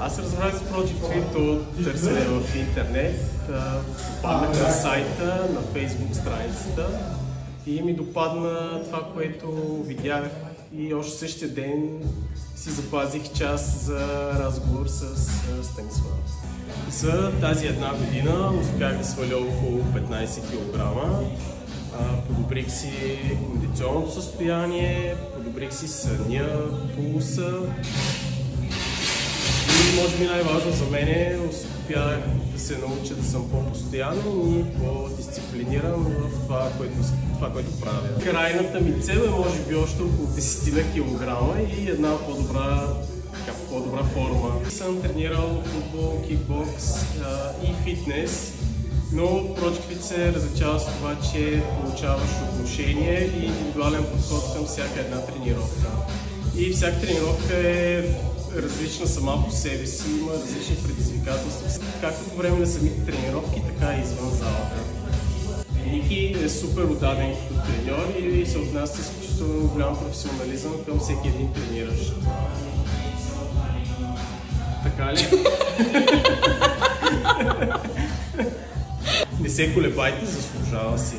Аз разбрах за Project Fit от търсене в интернет, попаднах на сайта, на Facebook страницата и ми допадна това, което видях, и още същия ден си запазих час за разговор с Станислав. За тази една година успях да сваля около 15 кг, подобрих си кондиционното състояние, подобрих си съня, пулса. И може би най-важно за мен е, успях да се науча да съм по-постоянен и по-дисциплиниран в това, което правя. Крайната ми цел е може би още около 10 килограма и една по-добра форма. Съм тренирал футбол, кикбокс и фитнес, но Project Fit се различава с това, че получаваш отношение и индивидуален подход към всяка една тренировка. И всяка тренировка е различна сама по себе си, има различни предизвикателства, както по време на самите тренировки, така и извън залата. Ники е супер отдаден като треньор и се отнася с изключително голям професионализъм към всеки един трениращ. Така ли? Не се колебайте, заслужава си.